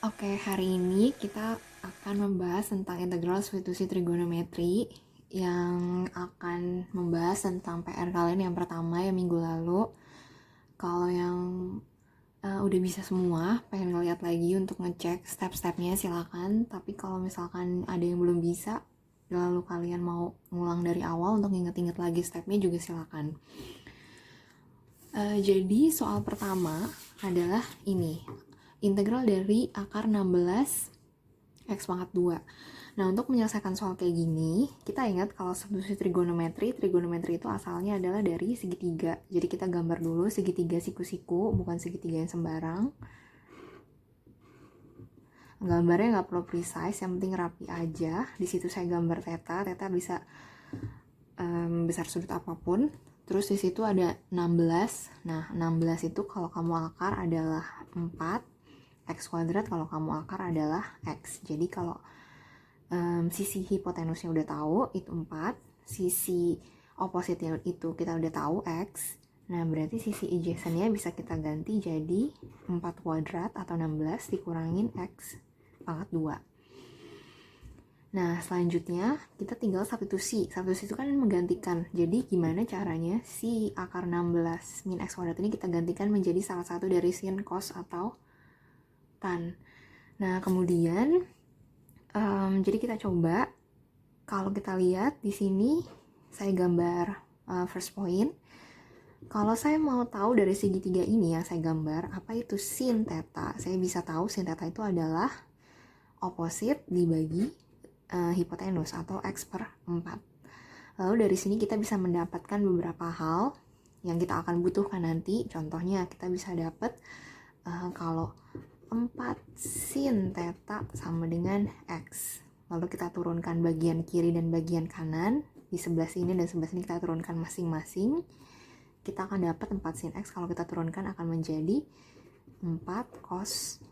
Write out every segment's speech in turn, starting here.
Oke, hari ini kita akan membahas tentang integral substitusi trigonometri yang akan membahas tentang PR kalian yang pertama yang minggu lalu. Kalau yang udah bisa semua, pengen ngeliat lagi untuk ngecek step-stepnya silakan. Tapi kalau misalkan ada yang belum bisa, lalu kalian mau ngulang dari awal untuk inget-inget lagi stepnya juga silakan. Jadi soal pertama adalah ini, integral dari akar 16 X pangkat 2. Nah, untuk menyelesaikan soal kayak gini, kita ingat kalau substitusi trigonometri itu asalnya adalah dari segitiga. Jadi kita gambar dulu segitiga siku-siku, bukan segitiga yang sembarang. Gambarnya nggak perlu precise, yang penting rapi aja. Di situ saya gambar theta bisa besar sudut apapun. Terus di situ ada 16. Nah, 16 itu kalau kamu akar adalah 4. X kuadrat kalau kamu akar adalah X. Jadi kalau sisi hipotenusnya udah tahu, itu 4. Sisi opposite-nya itu kita udah tahu, X. Nah, berarti sisi adjacent-nya bisa kita ganti jadi 4 kuadrat atau 16 dikurangin X pangkat 2. Nah, selanjutnya kita tinggal substitusi. Substitusi itu kan menggantikan. Jadi gimana caranya si akar 16 min X kuadrat ini kita gantikan menjadi salah satu dari sin, cos, atau tan. Nah, kemudian jadi kita coba, kalau kita lihat di sini saya gambar first point. Kalau saya mau tahu dari segitiga ini yang saya gambar, apa itu sin theta, saya bisa tahu sin theta itu adalah opposite dibagi hipotenus atau X per 4. Lalu dari sini kita bisa mendapatkan beberapa hal yang kita akan butuhkan nanti. Contohnya kita bisa dapat kalau 4 sin theta sama dengan X. Lalu kita turunkan bagian kiri dan bagian kanan. Di sebelah sini dan sebelah sini kita turunkan masing-masing. Kita akan dapat 4 sin X kalau kita turunkan akan menjadi 4 cos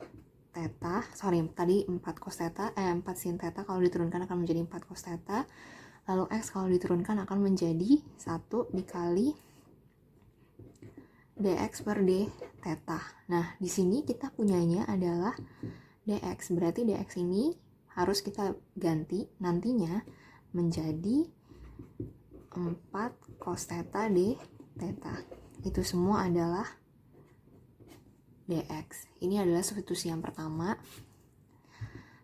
theta. Tadi 4 cos theta, 4 sin theta kalau diturunkan akan menjadi 4 cos theta. Lalu X kalau diturunkan akan menjadi 1 dikali dx per d theta. Nah, di sini kita punyanya adalah dx. Berarti dx ini harus kita ganti nantinya menjadi 4 cos theta d theta. Itu semua adalah dx. Ini adalah substitusi yang pertama.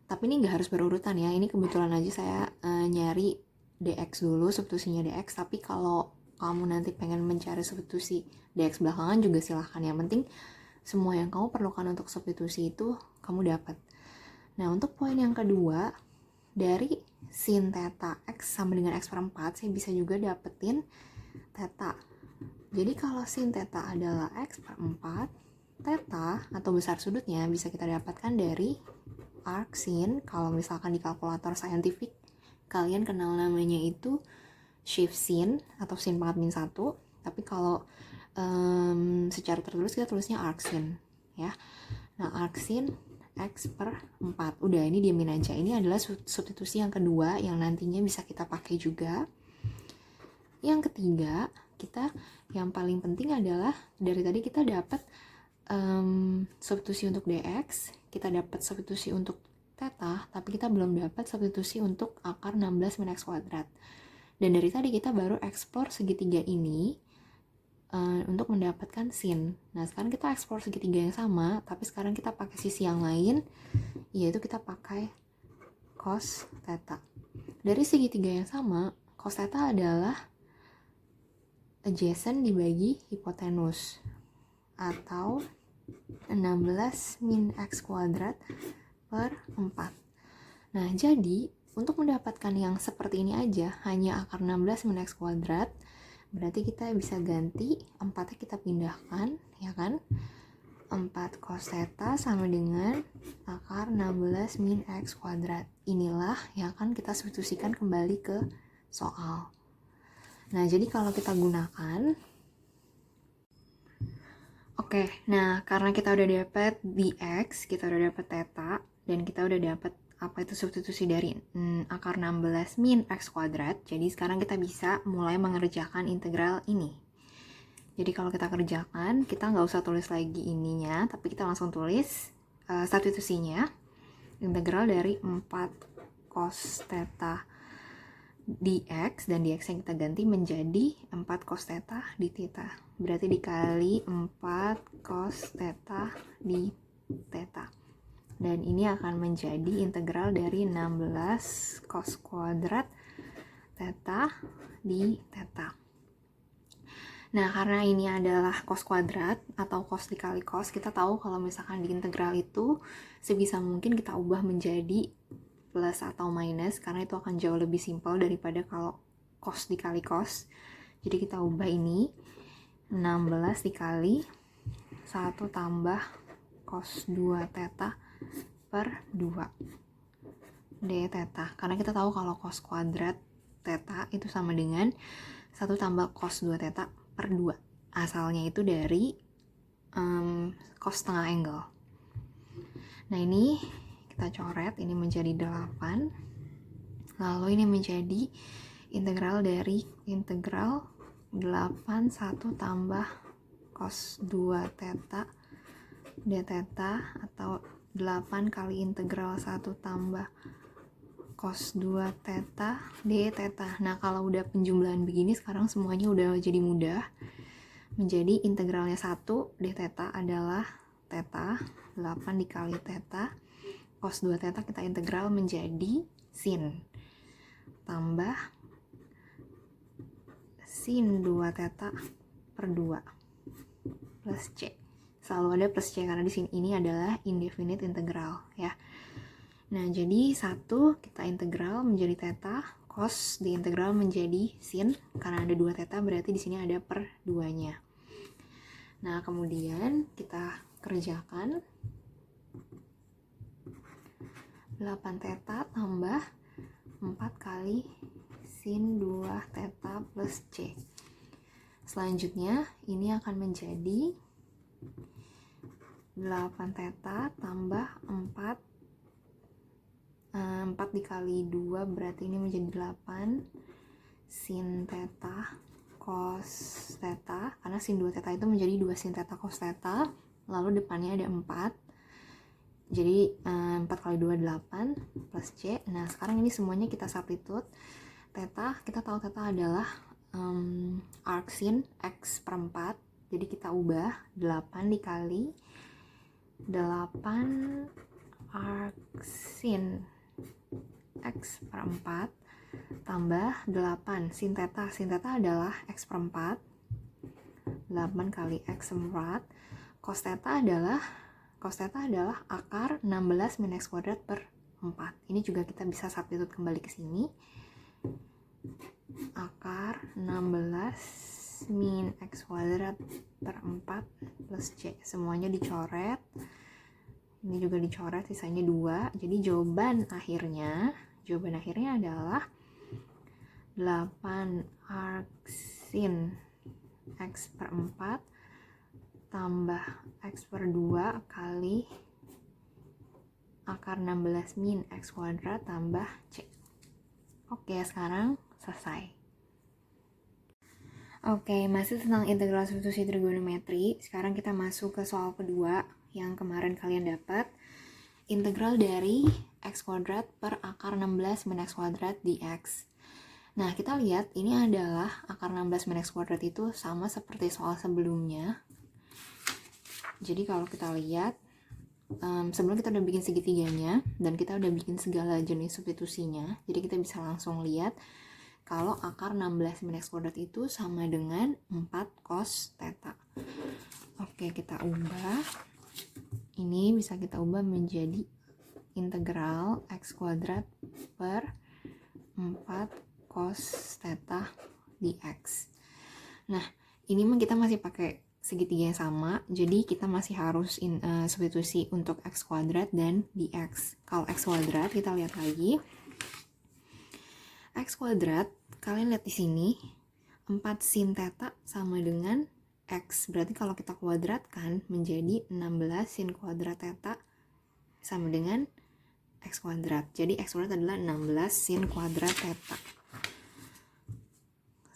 Tapi ini nggak harus berurutan ya. Ini kebetulan aja saya nyari dx dulu, substitusinya dx. Tapi kalau kamu nanti pengen mencari substitusi dx belakangan juga silahkan. Yang penting semua yang kamu perlukan untuk substitusi itu kamu dapat. Nah, untuk poin yang kedua, dari sin theta X sama dengan X per 4, saya bisa juga dapetin theta. Jadi kalau sin theta adalah X per 4, theta atau besar sudutnya bisa kita dapatkan dari arc sin. Kalau misalkan di kalkulator saintifik kalian kenal namanya itu shift sin atau sin pangkat min 1. Tapi kalau secara tertulis kita tulisnya arc sin ya. Nah, arc sin X per 4. Udah, ini diamin aja. Ini adalah substitusi yang kedua yang nantinya bisa kita pakai juga. Yang ketiga, kita yang paling penting adalah dari tadi kita dapat substitusi untuk dx, kita dapat substitusi untuk theta, tapi kita belum dapat substitusi untuk akar 16 min X kuadrat. Dan dari tadi kita baru explore segitiga ini untuk mendapatkan sin. Nah, sekarang kita explore segitiga yang sama, tapi sekarang kita pakai sisi yang lain, yaitu kita pakai cos theta. Dari segitiga yang sama, cos theta adalah adjacent dibagi hipotenus, atau 16 min X kuadrat per 4. Nah, jadi untuk mendapatkan yang seperti ini aja, hanya akar 16 min X kuadrat, berarti kita bisa ganti 4-nya kita pindahkan, ya kan? 4 cos theta sama dengan akar 16 min X kuadrat. Inilah yang akan kita substitusikan kembali ke soal. Nah, jadi kalau kita gunakan, nah karena kita udah dapat dx, kita udah dapat theta, dan kita udah dapat apa itu substitusi dari akar 16 min X kuadrat. Jadi sekarang kita bisa mulai mengerjakan integral ini. Jadi kalau kita kerjakan, kita nggak usah tulis lagi ininya, tapi kita langsung tulis substitusinya. integral dari 4 cos theta dx, dan dx yang kita ganti menjadi 4 cos theta di theta. Berarti dikali 4 cos theta di theta. Dan ini akan menjadi integral dari 16 cos kuadrat theta di theta. Nah, karena ini adalah cos kuadrat atau cos dikali cos, kita tahu kalau misalkan di integral itu sebisa mungkin kita ubah menjadi plus atau minus, karena itu akan jauh lebih simpel daripada kalau cos dikali cos. Jadi kita ubah ini 16 dikali 1 tambah cos 2 theta per 2 d theta. Karena kita tahu kalau cos kuadrat theta itu sama dengan 1 tambah cos 2 theta per 2. Asalnya itu dari cos setengah angle. Nah, ini kita coret, ini menjadi 8. Lalu ini menjadi integral dari integral 8 1 tambah cos 2 theta d theta, atau 8 kali integral 1 tambah cos 2 theta d theta. Nah, kalau udah penjumlahan begini sekarang semuanya udah jadi mudah. Menjadi integralnya 1 d theta adalah theta, 8 dikali theta, cos 2 theta kita integral menjadi sin, tambah sin 2 theta per 2 plus c. Selalu ada plus c karena di sini ini adalah indefinite integral ya. Nah, jadi 1 kita integral menjadi theta, cos diintegral menjadi sin, karena ada 2 theta berarti di sini ada per 2-nya. Nah, kemudian kita kerjakan 8 theta tambah 4 kali sin 2 theta plus c. Selanjutnya ini akan menjadi 8 theta tambah 4 dikali 2 berarti ini menjadi 8 sin theta cos theta, karena sin 2 theta itu menjadi 2 sin theta cos theta, lalu depannya ada 4, jadi 4 kali 2 8 plus c. Nah, sekarang ini semuanya kita substitute. Theta, kita tahu theta adalah arc sin x per 4, jadi kita ubah 8 dikali 8 arc sin x per 4 tambah 8 sin theta. Sin theta adalah x per 4, 8 kali x 4. Cos theta adalah akar 16 min x kuadrat per 4. Ini juga kita bisa substitute kembali ke sini. Akar 16 min x kuadrat per 4 plus c. Semuanya dicoret. Ini juga dicoret, sisanya 2. Jadi jawaban akhirnya adalah 8 arc sin x per 4 tambah x per 2 kali akar 16 min x kuadrat tambah c. Oke, sekarang selesai. Oke, masih tentang integral substitusi trigonometri. Sekarang kita masuk ke soal kedua yang kemarin kalian dapat. Integral dari x kuadrat per akar 16 min x kuadrat dx. Nah, kita lihat ini adalah akar 16 min x kuadrat itu sama seperti soal sebelumnya. Jadi kalau kita lihat, sebelum kita udah bikin segitiganya dan kita udah bikin segala jenis substitusinya, jadi kita bisa langsung lihat kalau akar 16 min x kuadrat itu sama dengan 4 cos theta. Oke, kita ubah. Ini bisa kita ubah menjadi integral x kuadrat per 4 cos theta dx. Nah, ini kita masih pakai segitiga yang sama, jadi kita masih harus substitusi untuk x kuadrat dan dx. Kalau x kuadrat kita lihat lagi, x kuadrat kalian lihat di sini 4 sin theta sama dengan x, berarti kalau kita kuadratkan menjadi 16 sin kuadrat theta sama dengan x kuadrat. Jadi x kuadrat adalah 16 sin kuadrat theta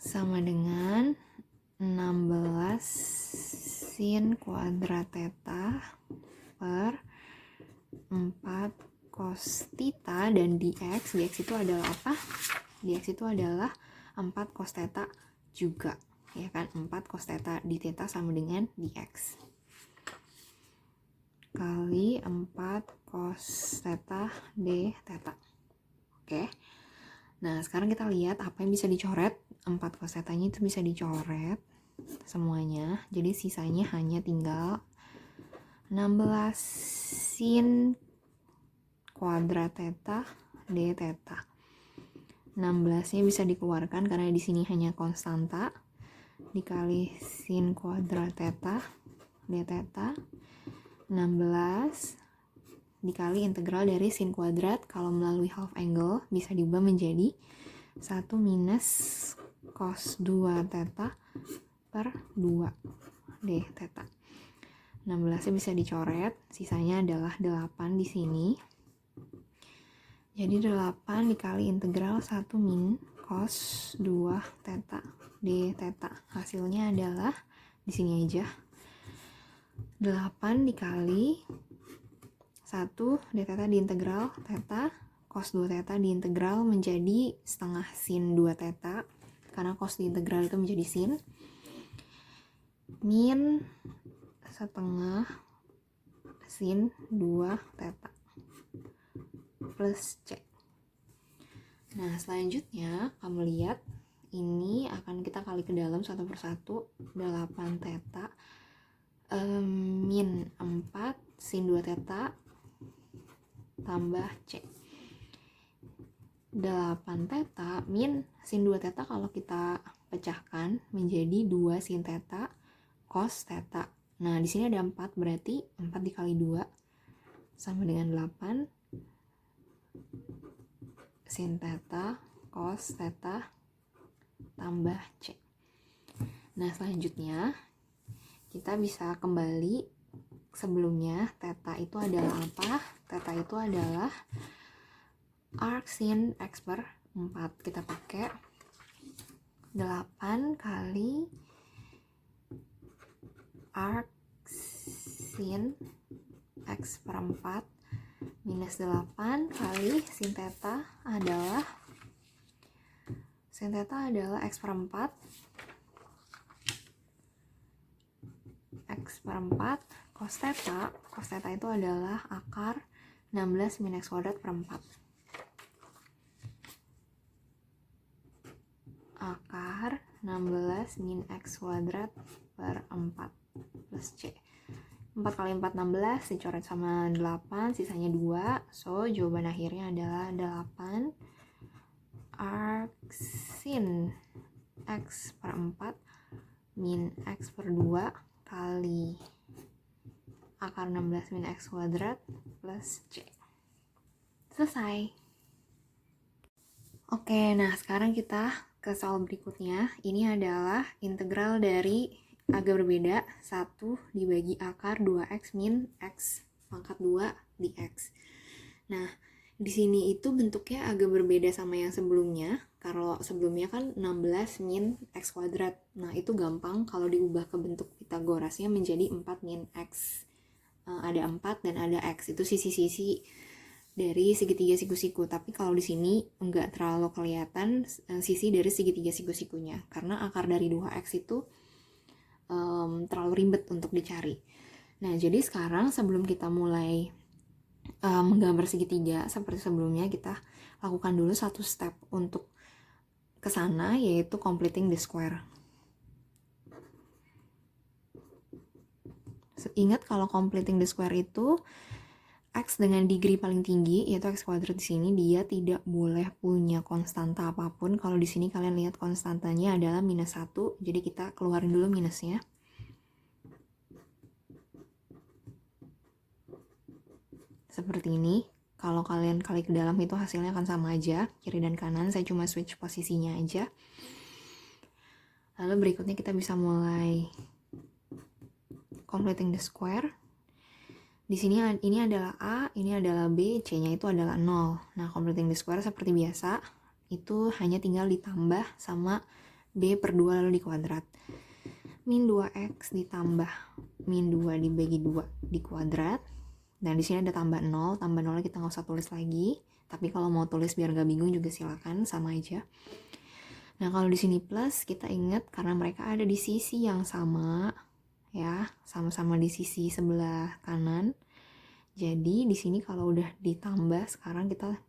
sama dengan 16 sin kuadrat theta per 4 cos theta, dan dx itu adalah apa? Dx itu adalah 4 cos theta juga, ya kan? 4 cos theta di theta sama dengan dx kali 4 cos theta d theta. Oke. Nah, sekarang kita lihat apa yang bisa dicoret. 4 cos theta-nya itu bisa dicoret semuanya. Jadi sisanya hanya tinggal 16 sin kuadrat theta d theta. 16-nya bisa dikeluarkan karena di sini hanya konstanta, dikali sin kuadrat theta d theta. 16 dikali integral dari sin kuadrat, kalau melalui half angle bisa diubah menjadi 1 minus cos 2 theta per 2 d theta. 16-nya bisa dicoret, sisanya adalah 8 di sini. Jadi 8 dikali integral 1 min cos 2 theta d theta. Hasilnya adalah di sini aja. 8 dikali 1 d theta diintegral theta, cos 2 theta diintegral menjadi setengah sin 2 theta, karena cos diintegral itu menjadi sin, min setengah sin 2 theta plus C. Nah, selanjutnya kamu lihat ini akan kita kali ke dalam satu persatu. 8 theta min 4 sin 2 theta tambah C. 8 theta min sin 2 theta kalau kita pecahkan menjadi 2 sin theta cos theta. Nah, di sini ada 4, berarti 4 dikali 2 sama dengan 8 sin theta cos theta tambah C. Nah, selanjutnya kita bisa kembali sebelumnya. Theta itu adalah apa? Theta itu adalah arc sin X per 4. Kita pakai 8 kali arc sin X per 4 minus 8 kali sin theta adalah X per 4 cos theta itu adalah akar 16 min X kuadrat per 4. Akar 16 min X kuadrat per 4 plus C. 4 kali 4 16 dicoret sama 8, sisanya 2. So, jawaban akhirnya adalah 8 arc sin X per 4 min X per 2 kali akar 16 min X kuadrat plus C. Selesai. Oke, nah sekarang kita ke soal berikutnya. Ini adalah integral dari agak berbeda, 1 dibagi akar 2x min x pangkat 2 dx. Nah, di sini itu bentuknya agak berbeda sama yang sebelumnya. Kalau sebelumnya kan 16 min x kuadrat. Nah, itu gampang kalau diubah ke bentuk Pitagorasnya menjadi 4 min x. Ada 4 dan ada x. Itu sisi-sisi dari segitiga siku-siku. Tapi kalau di sini enggak terlalu kelihatan sisi dari segitiga siku-sikunya. Karena akar dari 2x itu terlalu ribet untuk dicari. Nah, jadi sekarang sebelum kita mulai menggambar segitiga seperti sebelumnya, kita lakukan dulu satu step untuk ke sana, yaitu completing the square. Ingat kalau completing the square itu x dengan degree paling tinggi, yaitu x kuadrat di sini, dia tidak boleh punya konstanta apapun. Kalau di sini kalian lihat konstantanya adalah minus 1, jadi kita keluarin dulu minusnya. Seperti ini. Kalau kalian kali ke dalam itu hasilnya akan sama aja, kiri dan kanan. Saya cuma switch posisinya aja. Lalu berikutnya kita bisa mulai completing the square. Di sini ini adalah A, ini adalah B, C-nya itu adalah 0. Nah, completing the square seperti biasa, itu hanya tinggal ditambah sama B per 2 lalu dikuadrat. Min 2x ditambah min 2 dibagi 2 dikuadrat, Nah, di sini ada tambah 0, tambah 0 kita nggak usah tulis lagi. Tapi kalau mau tulis biar nggak bingung juga silakan, sama aja. Nah, kalau di sini plus, kita ingat karena mereka ada di sisi yang sama, ya, sama-sama di sisi sebelah kanan. Jadi di sini kalau udah ditambah, sekarang kita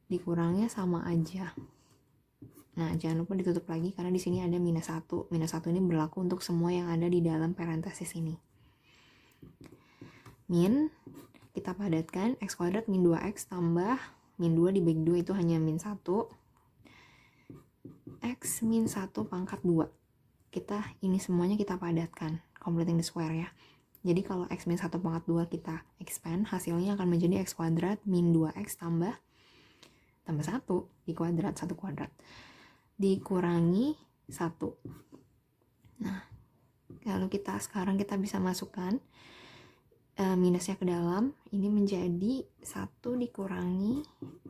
dikurangnya sama aja. Nah, jangan lupa ditutup lagi karena di sini ada minus 1. Minus 1 ini berlaku untuk semua yang ada di dalam parenthesis ini. Min, kita padatkan x kuadrat min 2x tambah min 2 dibagi 2 itu hanya min 1. X min 1 pangkat 2. Ini semuanya kita padatkan, completing the square ya. Jadi kalau x min 1 pangkat 2 kita expand, hasilnya akan menjadi x kuadrat min 2x tambah 1 di kuadrat, 1 kuadrat. Dikurangi 1. Nah, lalu sekarang kita bisa masukkan minusnya ke dalam, ini menjadi 1 dikurangi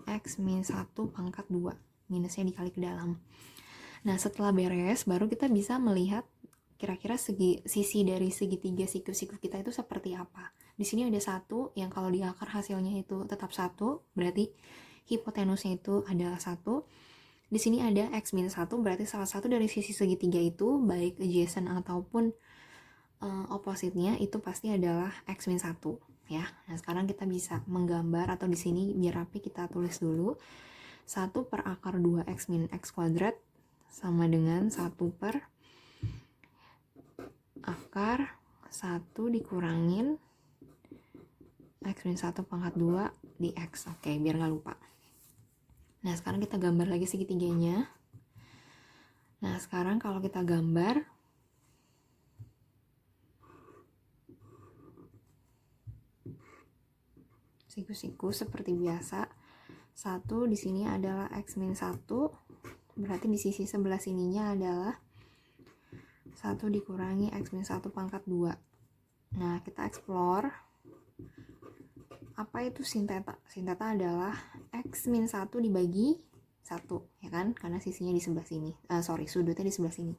x min 1 pangkat 2. Minusnya dikali ke dalam. Nah, setelah beres, baru kita bisa melihat kira-kira sisi dari segitiga siku-siku kita itu seperti apa. Di sini ada 1, yang kalau di akar hasilnya itu tetap 1, berarti hipotenusnya itu adalah 1. Di sini ada x min 1, berarti salah satu dari sisi segitiga itu, baik adjacent ataupun opposite-nya itu pasti adalah x min 1 ya. Nah, sekarang kita bisa menggambar, atau di sini biar rapi kita tulis dulu. 1 per akar 2x min x kuadrat sama dengan 1 per akar 1 dikurangin x min 1 pangkat 2 di x. Oke, biar nggak lupa. Nah, sekarang kita gambar lagi segitiganya. Nah, sekarang kalau kita gambar, siku-siku seperti biasa. 1 di sini adalah x min 1, berarti di sisi sebelah sininya adalah 1 dikurangi x min 1 pangkat 2. Nah, kita explore. Apa itu sin theta? Sin theta adalah x min 1 dibagi 1, ya kan? Karena sisinya di sebelah sini. Sudutnya di sebelah sini.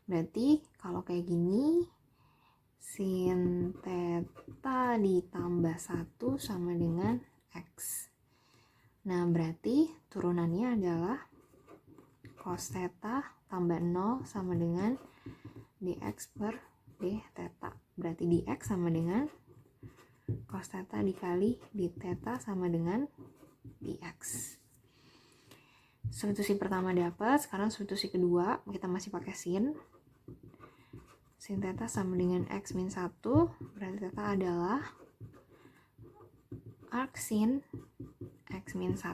Berarti kalau kayak gini, sin theta ditambah 1 sama dengan x. Nah, berarti turunannya adalah cos theta tambah 0 sama dengan dx per d theta. Berarti dx sama dengan cos theta dikali d theta sama dengan dx. Substitusi pertama dapat, sekarang substitusi kedua kita masih pakai sin. Sin theta sama dengan x min 1, berarti theta adalah arc sin x min 1.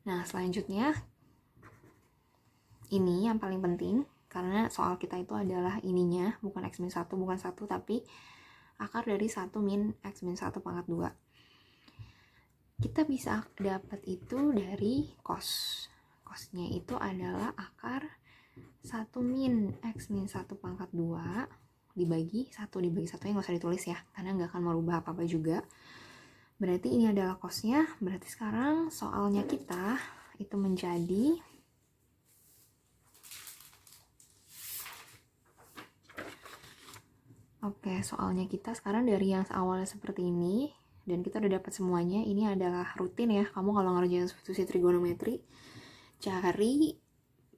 Nah, selanjutnya ini yang paling penting, karena soal kita itu adalah ininya, bukan x min 1, bukan 1, tapi akar dari 1 min x min 1 pangkat 2. Kita bisa dapat itu dari cos. Cosnya itu adalah akar 1 min x min 1 pangkat 2 dibagi 1 yang nggak usah ditulis ya, karena nggak akan merubah apa-apa juga. Berarti ini adalah cosnya. Berarti sekarang soalnya kita itu menjadi soalnya kita sekarang dari yang awalnya seperti ini, dan kita udah dapat semuanya. Ini adalah rutin ya, kamu kalau ngerjain substitusi trigonometri, cari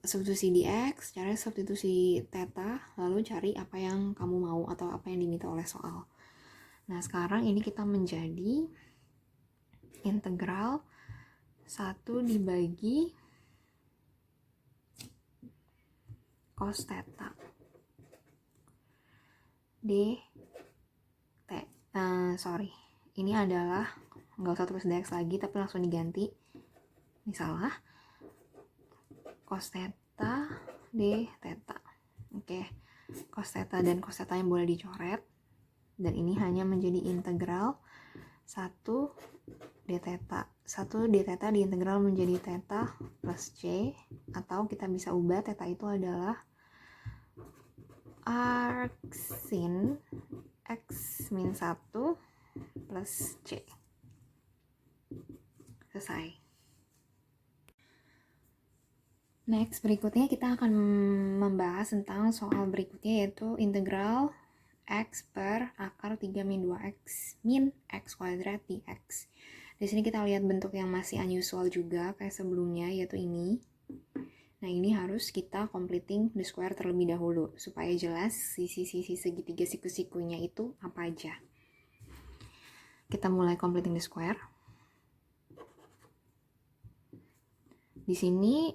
substitusi dx, cari substitusi theta, lalu cari apa yang kamu mau atau apa yang diminta oleh soal. Nah, sekarang ini kita menjadi integral 1 dibagi cos theta ini adalah, nggak usah tulis dx lagi tapi langsung diganti, ini salah, cos theta d theta. Cos theta dan cos theta yang boleh dicoret, dan ini hanya menjadi integral 1 d theta. 1 d theta diintegral menjadi theta plus c, atau kita bisa ubah theta itu adalah arc sin x min 1 plus c. Selesai. Next, berikutnya kita akan membahas tentang soal berikutnya, yaitu integral X per akar 3 min 2X min X kuadrat dx. Di sini kita lihat bentuk yang masih unusual juga kayak sebelumnya, yaitu ini. Nah, ini harus kita completing the square terlebih dahulu supaya jelas sisi-sisi segitiga siku-sikunya itu apa aja. Kita mulai completing the square. Di sini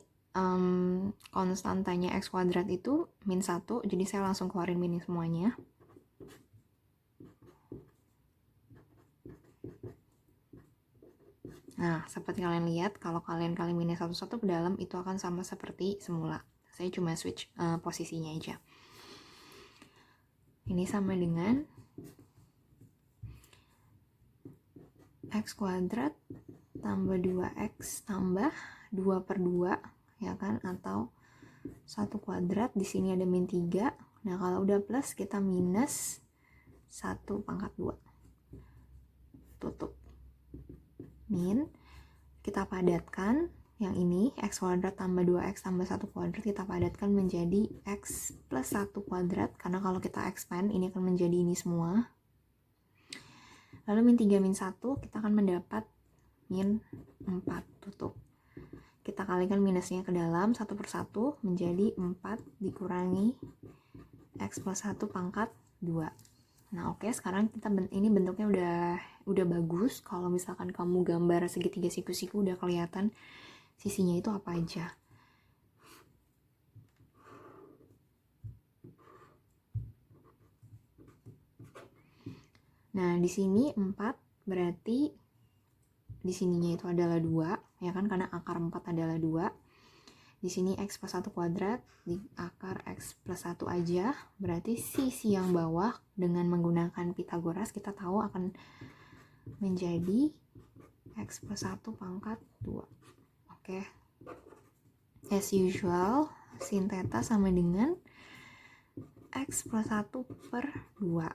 konstantanya X kuadrat itu min 1, jadi saya langsung keluarin min semuanya. Nah, seperti kalian lihat, kalau kalian kali minus 1 ke dalam, itu akan sama seperti semula. Saya cuma switch posisinya aja. Ini sama dengan X kuadrat tambah 2X tambah 2 per 2, ya kan? Atau 1 kuadrat, di sini ada min 3. Nah, kalau udah plus, kita minus 1 pangkat 2. Tutup. Min, kita padatkan yang ini, X kuadrat tambah 2X tambah 1 kuadrat, kita padatkan menjadi X plus 1 kuadrat, karena kalau kita expand, ini akan menjadi ini semua. Lalu min 3 min 1, kita akan mendapat min 4, tutup. Kita kalikan minusnya ke dalam, 1 per 1 menjadi 4 dikurangi X plus 1 pangkat 2. Nah, oke, sekarang kita ini bentuknya udah bagus. Kalau misalkan kamu gambar segitiga siku-siku, udah kelihatan sisinya itu apa aja. Nah, di sini 4 berarti di sininya itu adalah 2, ya kan, karena akar 4 adalah 2. Di sini X plus 1 kuadrat, di akar X plus 1 aja, berarti sisi yang bawah dengan menggunakan Pitagoras kita tahu akan menjadi X plus 1 pangkat 2. Oke. As usual, sin theta sama dengan X plus 1 per 2.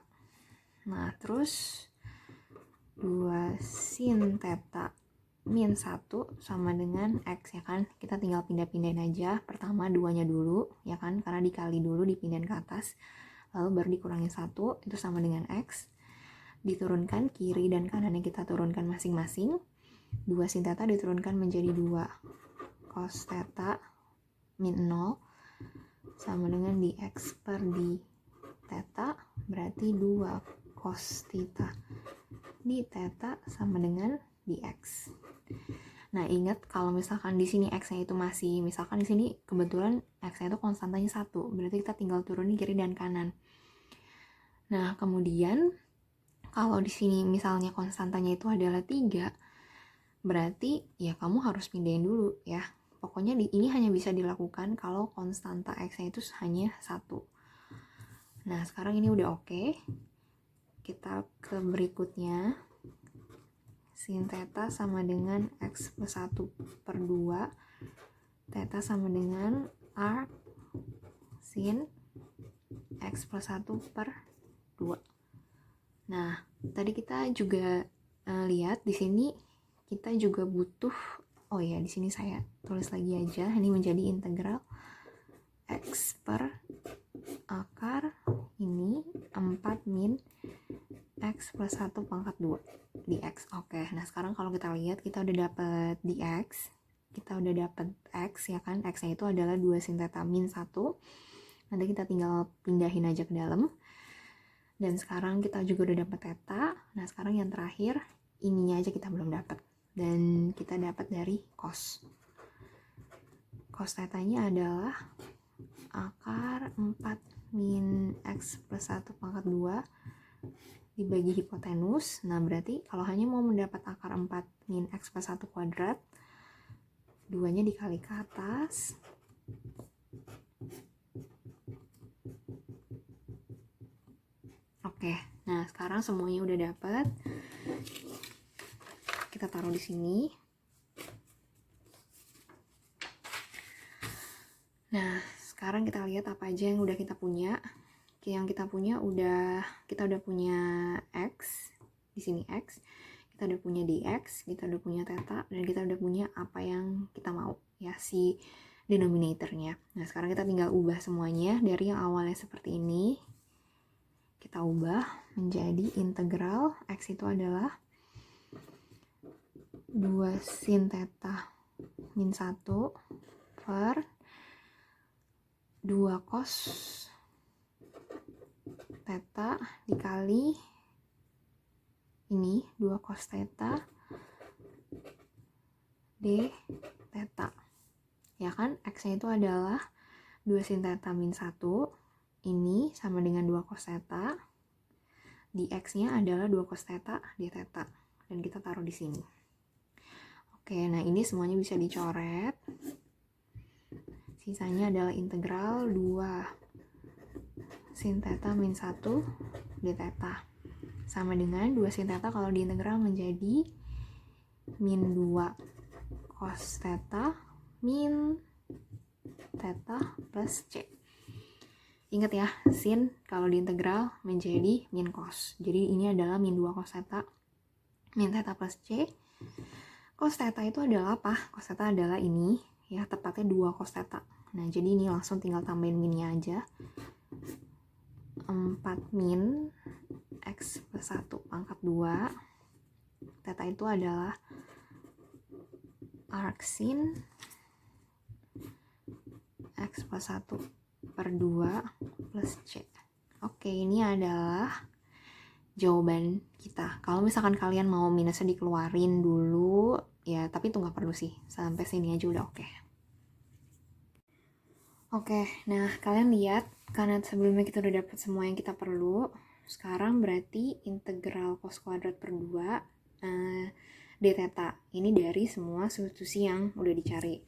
Nah, terus 2 sin theta min 1 sama dengan X, ya kan? Kita tinggal pindah-pindahin aja. Pertama 2-nya dulu, ya kan? Karena dikali dulu, dipindahin ke atas. Lalu baru dikurangi 1, itu sama dengan X. Diturunkan kiri dan kanannya kita turunkan masing-masing. 2 sin theta diturunkan menjadi 2 cos theta min 0 sama dengan dx per d theta, berarti 2 cos theta d theta sama dengan dx. Nah, ingat kalau misalkan di sini x-nya itu masih, misalkan di sini kebetulan x-nya itu konstantanya 1, berarti kita tinggal turunin kiri dan kanan. Nah, kemudian kalau di sini misalnya konstantanya itu adalah 3, berarti ya kamu harus pindahin dulu ya. Pokoknya ini hanya bisa dilakukan kalau konstanta x-nya itu hanya 1. Nah, sekarang ini udah oke. Kita ke berikutnya. Sin theta sama dengan X plus 1 per 2. Theta sama dengan arc sin X plus 1 per 2. Nah, tadi kita juga lihat di sini kita juga butuh, oh ya, di sini saya tulis lagi aja, ini menjadi integral X per akar ini 4 min X plus 1 pangkat 2 dx. Oke, nah sekarang kalau kita lihat, kita udah dapat dx, kita udah dapat x, ya kan, x-nya itu adalah 2 sin theta min 1. Nanti kita tinggal pindahin aja ke dalam. Dan sekarang kita juga udah dapat theta. Nah, sekarang yang terakhir, ininya aja kita belum dapat. Dan kita dapat dari cos. Cos theta-nya adalah akar 4 min X plus 1 pangkat 2 dibagi hipotenus. Nah, berarti kalau hanya mau mendapat akar 4 min X plus 1 kuadrat, 2-nya dikali ke atas. Oke, nah sekarang semuanya udah dapat. Kita taruh di sini. Nah, sekarang kita lihat apa aja yang udah kita punya. Yang kita punya kita udah punya x, di sini x, kita udah punya dx, kita udah punya theta, dan kita udah punya apa yang kita mau, ya, si denominatornya. Nah, sekarang kita tinggal ubah semuanya dari yang awalnya seperti ini. kita ubah menjadi integral X itu adalah 2 sin theta min 1 per 2 cos theta dikali ini 2 cos theta d theta. Ya kan, X-nya itu adalah 2 sin theta min 1, ini sama dengan 2 cos theta, di X-nya adalah 2 cos theta d theta, dan kita taruh di sini. Oke, nah ini semuanya bisa dicoret. Sisanya adalah integral 2 sin theta min 1 d theta, sama dengan 2 sin theta kalau diintegral menjadi min 2 cos theta min theta plus C. Ingat ya, sin kalau diintegral menjadi min cos. Jadi ini adalah min 2 cos theta min theta plus C. Cos theta itu adalah apa? Cos theta adalah ini, ya, tepatnya 2 cos theta. Nah, jadi ini langsung tinggal tambahin minnya aja. 4 min X plus 1 pangkat 2. Theta itu adalah arc sin X plus 1 per 2 plus C. Oke, ini adalah jawaban kita. Kalau misalkan kalian mau minusnya dikeluarin dulu, ya tapi itu nggak perlu sih. Sampai sini aja udah oke. Oke, nah kalian lihat, karena sebelumnya kita udah dapat semua yang kita perlu, sekarang berarti integral cos kuadrat per 2 d theta. Ini dari semua substitusi yang udah dicari.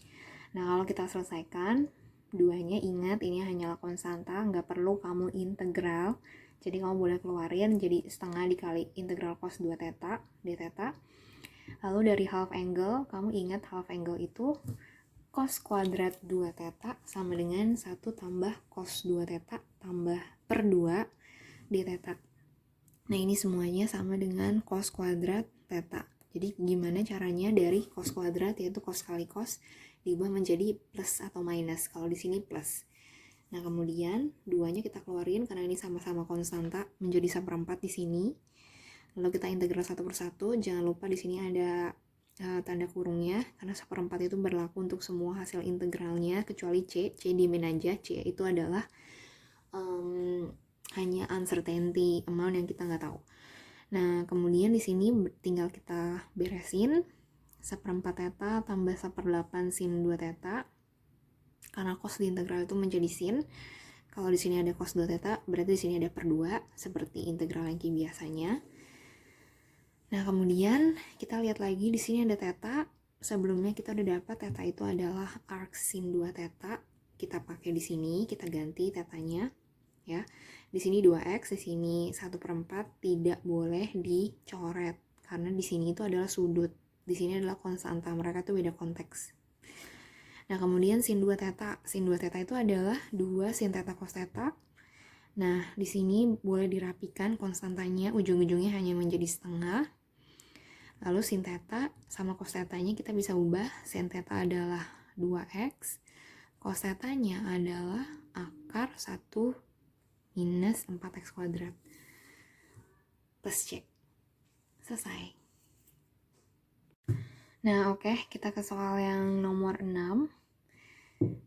Nah, kalau kita selesaikan, duanya ingat ini hanyalah konstanta, nggak perlu kamu integral. Jadi kamu boleh keluarin jadi setengah dikali integral cos 2 theta d theta. Lalu dari half angle, kamu ingat half angle itu cos kuadrat 2 theta sama dengan 1 tambah cos 2 theta tambah per 2 d theta. Nah, ini semuanya sama dengan cos kuadrat theta. Jadi gimana caranya dari cos kuadrat, yaitu cos kali cos, diubah menjadi plus atau minus. Kalau di sini plus. Nah, kemudian duanya kita keluarin karena ini sama-sama konstanta menjadi 1/4 di sini. Lalu kita integral satu persatu. Jangan lupa di sini ada tanda kurungnya karena 1/4 itu berlaku untuk semua hasil integralnya kecuali C. C diemin aja. C itu adalah hanya uncertainty, amount yang kita nggak tahu. Nah, kemudian di sini tinggal kita beresin 1/4 theta tambah 1/8 sin 2 theta. Karena cos di integral itu menjadi sin. Kalau di sini ada cos 2 theta, berarti di sini ada per 2 seperti integral yang biasanya. Nah, kemudian kita lihat lagi di sini ada theta. Sebelumnya kita udah dapat theta itu adalah arc sin 2 theta. Kita pakai di sini, kita ganti tetanya, ya. Di sini 2x, di sini 1/4 tidak boleh dicoret karena di sini itu adalah sudut. Di sini adalah konstanta, mereka itu beda konteks. Nah, kemudian sin 2 theta. Sin 2 theta itu adalah 2 sin theta cos theta. Nah, di sini boleh dirapikan konstantanya, ujung-ujungnya hanya menjadi setengah. Lalu sin theta sama cos thetanya kita bisa ubah. Sin theta adalah 2x. Cos thetanya adalah akar 1 minus 4x kuadrat plus C. Selesai. Nah, oke, kita ke soal yang nomor 6.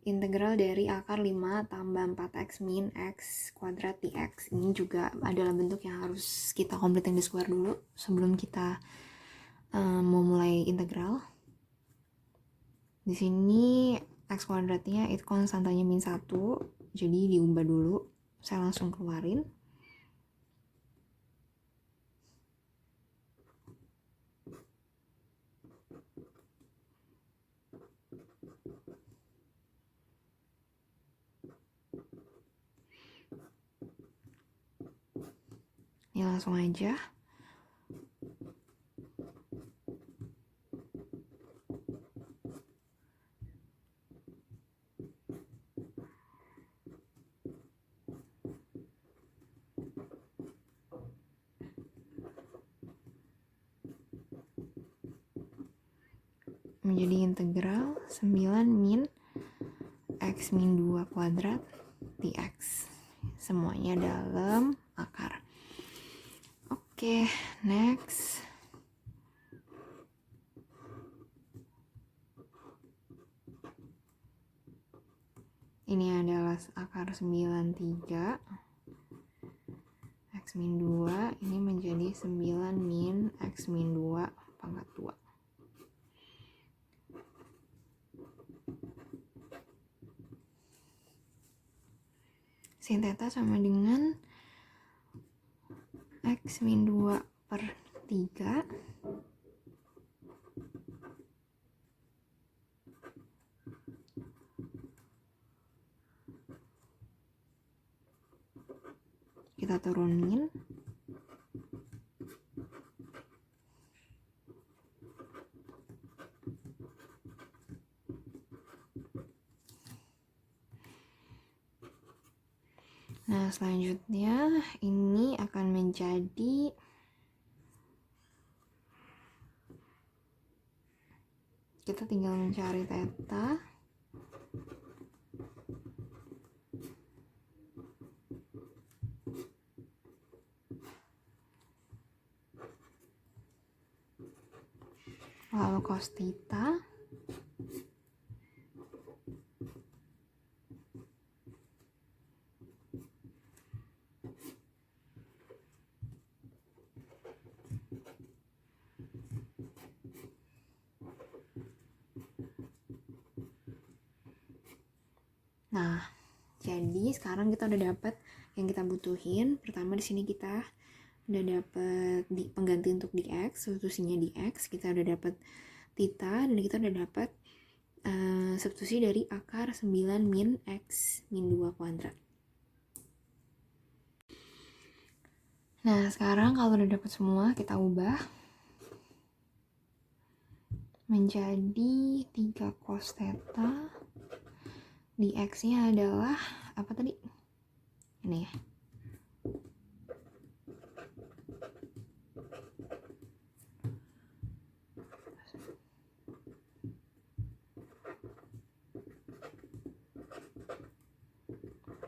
Integral dari akar 5 tambah 4x min x kuadrat dx. Ini juga adalah bentuk yang harus kita completing di square dulu sebelum kita mau mulai integral. Di sini x kuadratnya itu konstantanya min 1, jadi diubah dulu. Saya langsung keluarin. Ini langsung aja. Menjadi integral 9 min x min 2 kuadrat dx. Semuanya dalam akar. Oke, next. Ini adalah akar 93 X min 2, ini menjadi 9 min X min 2 pangkat 2. Sin theta sama dengan X min 2 per 3 kita turunin. Nah, selanjutnya ini akan menjadi kita tinggal mencari theta. Lalu cos theta. Nah, jadi sekarang kita udah dapat yang kita butuhin. Pertama di sini kita udah dapat pengganti untuk dx, substitusinya dx. Kita udah dapat theta dan kita udah dapat substitusi dari akar 9 min x min 2 kuadrat. Nah, sekarang kalau udah dapat semua, kita ubah menjadi 3 cos theta. Dx-nya adalah apa tadi? Ini ya.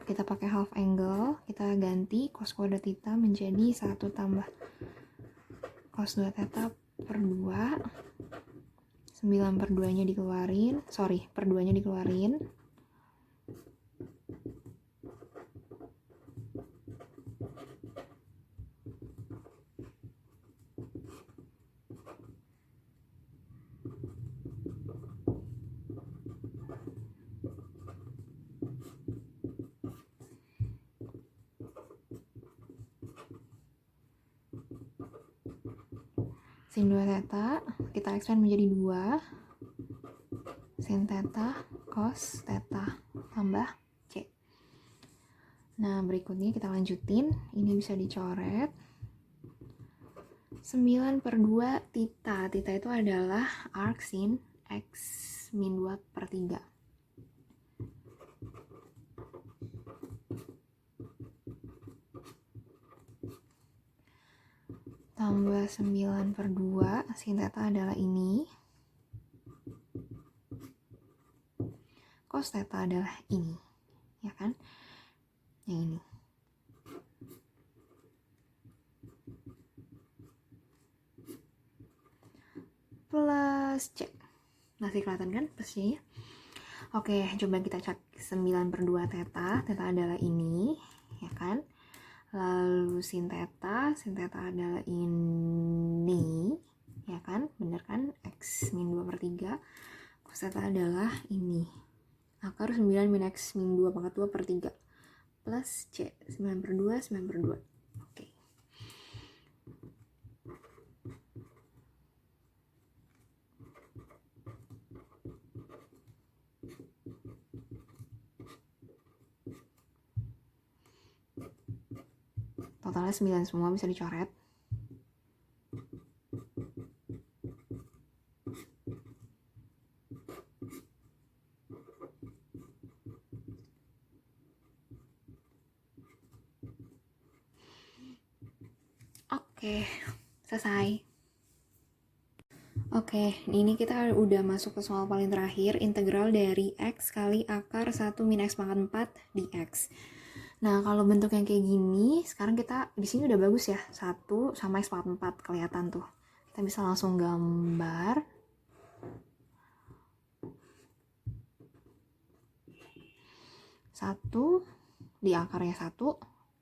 Kita pakai half angle, kita ganti cos kuadrat theta menjadi 1 tambah cos 2 theta per 2. 9 per 2-nya dikeluarin, per 2-nya dikeluarin. Sin 2 theta, kita expand menjadi 2 sin theta cos theta tambah C. Nah, berikutnya kita lanjutin. Ini bisa dicoret. 9 per 2 theta. Theta itu adalah arc sin X min 2 per 3. Tambah 9 per 2, sin theta adalah ini. Cos theta adalah ini. Ya kan? Yang ini. Plus C. Masih kelihatan kan plusnya? Oke, coba kita cek 9 per 2 theta. Theta adalah ini. Ya kan? Lalu sin theta adalah ini, ya kan, bener kan, X min 2 per 3, cos theta adalah ini, akar 9 min X min 2 pangkat 2 per 3, plus C, 9 per 2, 9 per 2, oke. Totalnya 9 semua, bisa dicoret. Oke, selesai. Oke, ini kita udah masuk ke soal paling terakhir, integral dari X kali akar 1 min X pangkat 4 dx. Nah, kalau bentuk yang kayak gini, sekarang kita di sini udah bagus ya. 1 sama X pangkat 4 kelihatan tuh. Kita bisa langsung gambar. Satu di akarnya 1,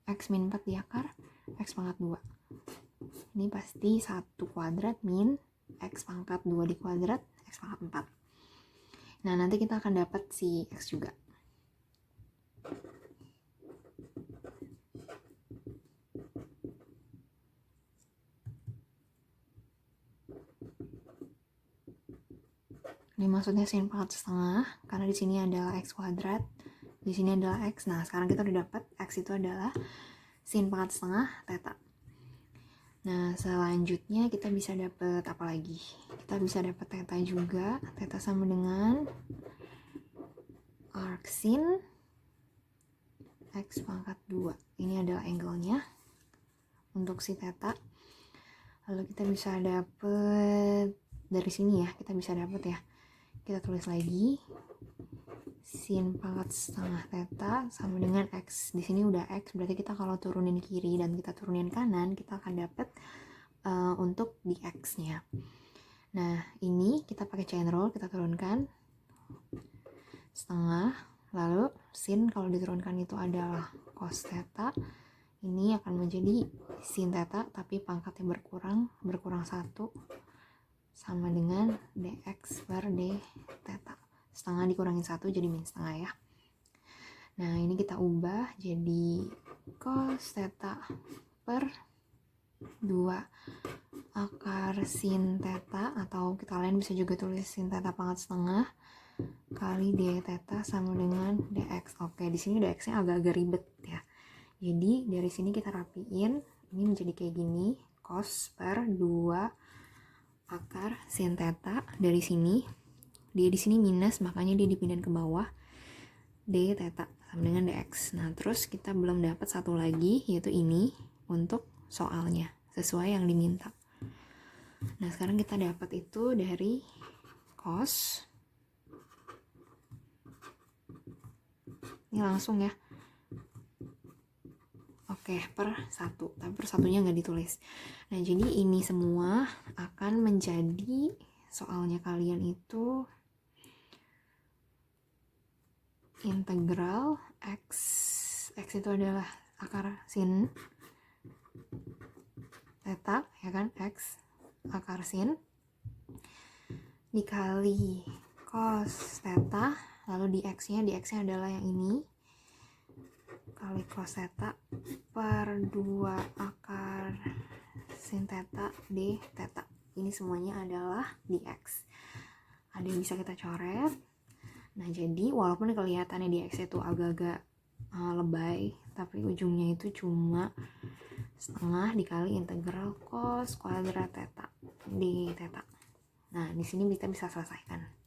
X min 4 di akar, X pangkat 2. Ini pasti 1 kuadrat min X pangkat 2 di kuadrat, X pangkat 4. Nah, nanti kita akan dapat si X juga. Ini maksudnya sin pangkat setengah, karena di sini adalah X kuadrat, di sini adalah X. Nah, sekarang kita udah dapat X itu adalah sin pangkat setengah theta. Nah, selanjutnya kita bisa dapat apa lagi? Kita bisa dapat theta juga. Theta sama dengan arc sin X pangkat 2. Ini adalah angle-nya untuk si theta. Lalu kita bisa dapat dari sini ya, kita bisa dapat ya. Kita tulis lagi sin pangkat setengah theta sama dengan X. Di sini udah X, berarti kita kalau turunin kiri dan kita turunin kanan, kita akan dapat untuk di X-nya. Nah, ini kita pakai chain rule, kita turunkan setengah, lalu sin kalau diturunkan itu adalah cos theta. Ini akan menjadi sin theta, tapi pangkatnya berkurang 1 sama dengan dx per d theta. Setengah dikurangin 1 jadi min setengah ya. Nah, ini kita ubah jadi cos theta per 2 akar sin theta, atau kita lain bisa juga tulis sin theta pangkat setengah kali d theta sama dengan dx. Oke, di sini dx-nya agak-agak ribet ya. Jadi dari sini kita rapiin, ini menjadi kayak gini, cos per 2 akar sin theta. Dari sini dia di sini minus, makanya dia dipindahin ke bawah, d theta sama dengan dx. Nah, terus kita belum dapat satu lagi, yaitu ini untuk soalnya sesuai yang diminta. Nah, sekarang kita dapat itu dari cos, ini langsung ya, oke, per 1, tapi per satunya nggak ditulis. Nah, jadi ini semua akan menjadi soalnya kalian itu integral x itu adalah akar sin theta ya kan, x akar sin dikali cos theta, lalu dx-nya adalah yang ini kali cos theta per 2 akar sin theta d theta. Ini semuanya adalah dx. Ada yang bisa kita coret. Nah, jadi walaupun kelihatannya dx itu agak-agak lebay, tapi ujungnya itu cuma setengah dikali integral cos kuadrat theta d theta. Nah, di sini kita bisa selesaikan.